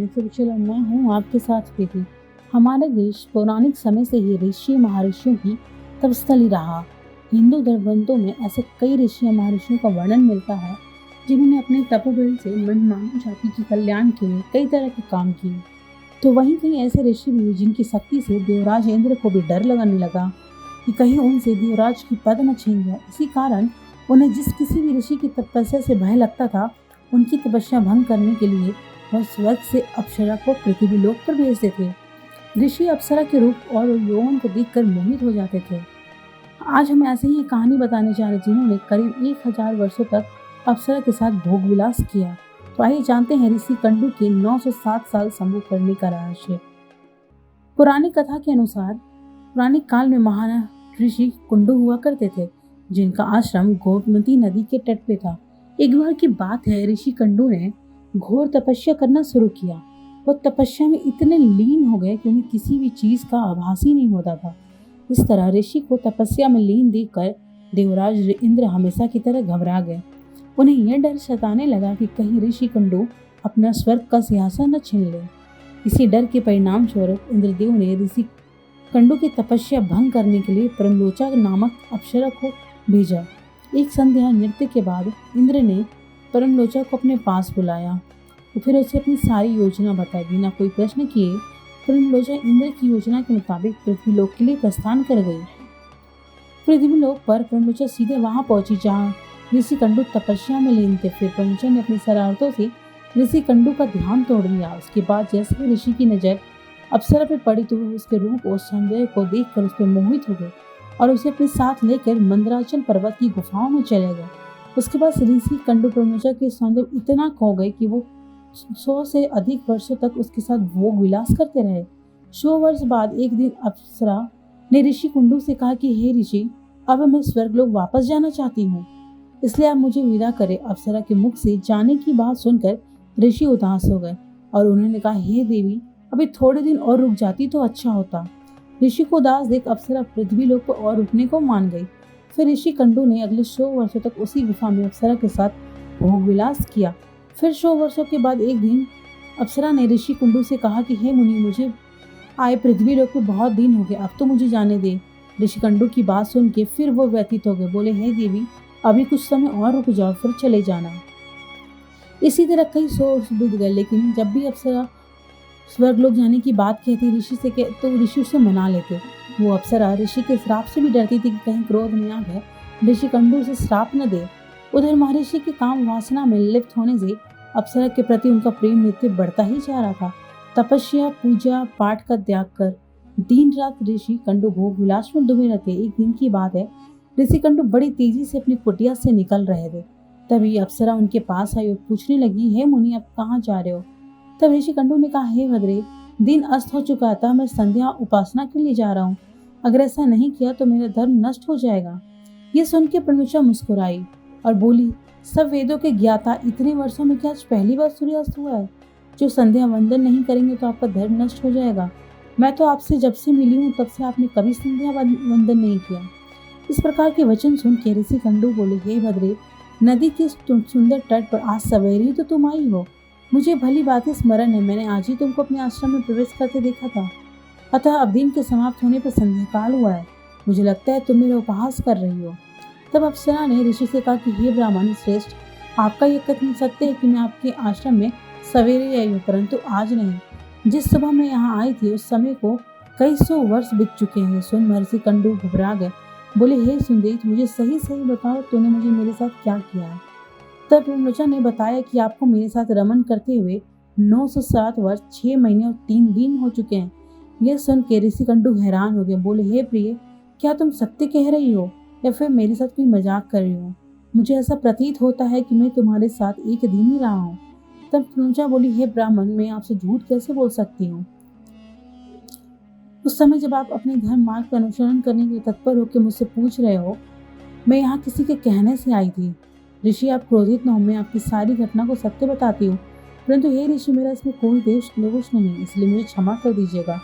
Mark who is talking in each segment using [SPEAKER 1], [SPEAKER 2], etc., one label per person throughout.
[SPEAKER 1] चलो मैं हूँ आपके साथ प्रीति। हमारा देश पौराणिक समय से ही ऋषि महर्षियों की तपस्थली रहा। हिंदू ग्रंथों में ऐसे कई ऋषि महर्षियों का वर्णन मिलता है जिन्होंने अपने तपोबल से मानव जाति के कल्याण के लिए कई तरह के काम किए। तो वहीं कहीं ऐसे ऋषि भी जिनकी शक्ति से देवराज इंद्र को भी डर लगने लगा कि कहीं उनसे देवराज की पद न छीन जाए। इसी कारण उन्हें जिस किसी भी ऋषि की तपस्या से भय लगता था, उनकी तपस्या भंग करने के लिए वह स्वर्ग से अप्सरा को पृथ्वी लोक पर भेजते थे। ऋषि अप्सरा के रूप और यौवन को देखकर मोहित हो जाते थे। आज हम ऐसे ही एक कहानी बताने जा रहे जिन्होंने करीब 1000 वर्षों तक अप्सरा के साथ भोग विलास किया। तो आइए जानते हैं ऋषि कंडू के 907 साल संभोग करने का रहस्य। पुरानी कथा के अनुसार पुराने काल में महान ऋषि कुंडू हुआ करते थे, जिनका आश्रम गोमती नदी के तट पे था। एक बार की बात है, ऋषि कंडू ने घोर तपस्या करना शुरू किया। वो तपस्या में इतने लीन हो गए कि उन्हें किसी भी चीज का आभास ही नहीं होता था। इस तरह ऋषि को तपस्या में लीन देखकर देवराज इंद्र हमेशा की तरह घबरा गए। उन्हें यह डर सताने लगा कि कहीं ऋषि कंडू अपना स्वर्ग का सिंहासन न छीन ले। इसी डर के परिणाम स्वरूप इंद्रदेव ने ऋषि कंडू की तपस्या भंग करने के लिए परमलोचा नामक अप्सरा को भेजा। एक संध्या नृत्य के बाद इंद्र ने परमलोचा को अपने पास बुलाया और फिर उसे अपनी सारी योजना बताई। बिना कोई प्रश्न किए परमलोचा इंद्र की योजना के मुताबिक पृथ्वीलोक के लिए प्रस्थान कर गई। पृथ्वीलोक पर परमलोचा सीधे वहां पहुंची जहां ऋषि कंडू तपस्या में लीन थे। फिर परमलोचा ने अपनी शरारतों से ऋषि कंडू का ध्यान तोड़ दिया। उसके बाद जैसे ही ऋषि की नजर अप्सरा पर पड़ी तो वह उसके रूप और सौंदर्य को देखकर उस पर मोहित हो गए और उसे अपने साथ लेकर मंदराचल पर्वत की गुफाओं में चले गए। उसके बाद ऋषि कंडू परमलोचा के सौंदर्य इतना खो गए कि वो 100 से अधिक वर्षों तक उसके साथ भोग विलास करते रहे। 100 वर्ष बाद एक दिन अप्सरा ने ऋषि कुंडू से कहा कि हे ऋषि, अब मैं स्वर्गलोक वापस जाना चाहती हूँ, इसलिए आप मुझे विदा करें। अप्सरा के मुख से जाने की बात सुनकर ऋषि उदास हो गए और उन्होंने कहा, हे देवी, अभी थोड़े दिन और रुक जाती तो अच्छा होता। ऋषि को उदास देख अप्सरा पृथ्वीलोक पर और रुकने को मान गई। फिर ऋषि कंडू ने अगले 100 वर्षों तक उसी गुफा में अप्सरा के साथ भोग विलास किया। फिर 100 वर्षों के बाद एक दिन अप्सरा ने ऋषि कुंडू से कहा कि हे मुनि, मुझे आए पृथ्वीलोक पे बहुत दिन हो गए, अब तो मुझे जाने दे। ऋषि कंडू की बात सुन के फिर वो व्यथित हो गए, बोले, हे देवी, अभी कुछ समय और रुक जाओ, फिर चले जाना। इसी तरह कई 100 वर्ष बीत गए, लेकिन जब भी अप्सरा स्वर्गलोक जाने की बात कहती ऋषि से तो ऋषि उसे मना लेते। वो अप्सरा ऋषि के श्राप से भी डरती थी कि कहीं क्रोध में आकर ऋषि कंडू से श्राप न दे। उधर महर्षि के काम वासना में लिप्त होने से अप्सरा के प्रति उनका प्रेम नित्य बढ़ता ही जा रहा था। तपस्या, पूजा पाठ का त्याग कर दिन रात ऋषि कंडू भोग विलास में डूबे रहते। एक दिन की बात है, ऋषि कंडू बड़ी तेजी से अपनी कुटिया से निकल रहे थे। तभी अप्सरा उनके पास आई और पूछने लगी, हे मुनि, आप कहाँ जा रहे हो? तब ऋषि कंडू ने कहा, हे भद्रे, दिन अस्त हो चुका था, मैं संध्या उपासना के लिए जा रहा हूँ। अगर ऐसा नहीं किया तो मेरा धर्म नष्ट हो जाएगा। ये सुन के परमलोचा मुस्कुराई और बोली, सब वेदों के ज्ञाता, इतने वर्षों में क्या आज पहली बार सूर्यास्त हुआ है? जो संध्या वंदन नहीं करेंगे तो आपका धर्म नष्ट हो जाएगा। मैं तो आपसे जब से मिली हूँ तब से आपने कभी संध्या वंदन नहीं किया। इस प्रकार के वचन सुन के ऋषि कंडू बोले, हे भद्रे, नदी के सुंदर तट पर आज सवेरे ही तो तुम आई हो। मुझे भली बातें स्मरण है, मैंने आज ही तुमको अपने आश्रम में प्रवेश करते देखा था। अतः अब दिन के समाप्त होने पर संध्या काल हुआ है, मुझे लगता है तुम मेरा उपहास कर रही हो। तब अप्सरा ने ऋषि से कहा कि हे ब्राह्मण श्रेष्ठ, आपका यह कथन सत्य है कि मैं आपके आश्रम में सवेरे आई हूँ, परंतु आज नहीं। जिस सुबह मैं यहाँ आई थी उस समय को कई 100 वर्ष बीत चुके हैं। सुन महर्षि कंडू घबरा गए, बोले, हे सुंदरी, मुझे सही सही बताओ, तूने मुझे मेरे साथ क्या किया है? तब परमलोचा ने बताया कि आपको मेरे साथ रमन करते हुए 907 वर्ष 6 महीने और 3 दिन हो चुके हैं। यह सुन के ऋषि कंडू हैरान हो गए, बोले, हे प्रिय, क्या तुम सत्य कह रही हो या फिर मेरे साथ कोई मजाक कर रही हो? मुझे ऐसा प्रतीत होता है कि मैं तुम्हारे साथ एक दिन ही रहा हूँ। तब परमलोचा बोली, हे ब्राह्मण, मैं आपसे झूठ कैसे बोल सकती हूँ? उस समय जब आप अपने धर्म मार्ग का अनुसरण करने के लिए तत्पर होकर मुझसे पूछ रहे हो, मैं यहाँ किसी के कहने से आई थी। ऋषि, आप क्रोधित न हो, मैं आपकी सारी घटना को सत्य बताती हूँ, परंतु हे ऋषि, मेरा इसमें कोई दोष नहीं, इसलिए मुझे क्षमा कर दीजिएगा।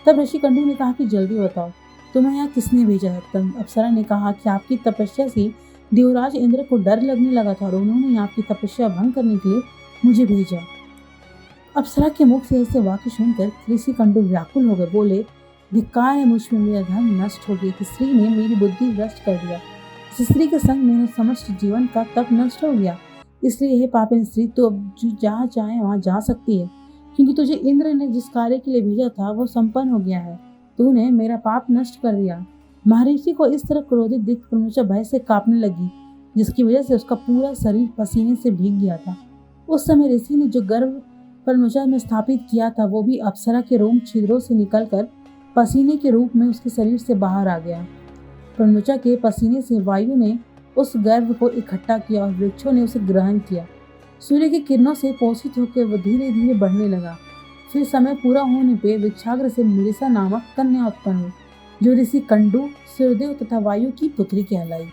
[SPEAKER 1] तब ऋषि कंडू ने कहा कि जल्दी बताओ, तुम्हें यहाँ किसने भेजा है? तब अप्सरा ने कहा कि आपकी तपस्या से देवराज इंद्र को डर लगने लगा था और उन्होंने आपकी तपस्या भंग करने के लिए मुझे भेजा। अप्सरा के मुख से ऐसे वाक्य सुनकर ऋषि कंडू व्याकुल हो गए। बोले, धिक्कार है मुझ में, मेरा धर्म नष्ट हो गया कि स्त्री ने मेरी बुद्धि भ्रष्ट कर दिया। इस स्त्री के संग मेरा समस्त जीवन का तप नष्ट हो गया। इसलिए हे पापिन स्त्री, तो अब जहाँ चाहे वहां जा सकती है, क्योंकि तुझे इंद्र ने जिस कार्य के लिए भेजा था वो संपन्न हो गया है। तूने मेरा पाप नष्ट कर दिया। महर्षि को इस तरह क्रोधित देख प्रनुषा भय से कांपने लगी, जिसकी वजह से उसका पूरा शरीर पसीने से भीग गया था। उस समय ऋषि ने जो गर्भ प्रनुषा में स्थापित किया था वो भी अप्सरा के रोम छिद्रों से निकलकर पसीने के रूप में उसके शरीर से बाहर आ गया। प्रनुषा के पसीने से वायु ने उस गर्भ को इकट्ठा किया और वृक्षों ने उसे ग्रहण किया। सूर्य की किरणों से पोषित होकर वह धीरे धीरे बढ़ने लगा। फिर समय पूरा होने पे वृक्षाग्र से मृषा नामक कन्या उत्पन्न हुई, जो ऋषि कंडू, सूर्यदेव तथा वायु की पुत्री कहलाई।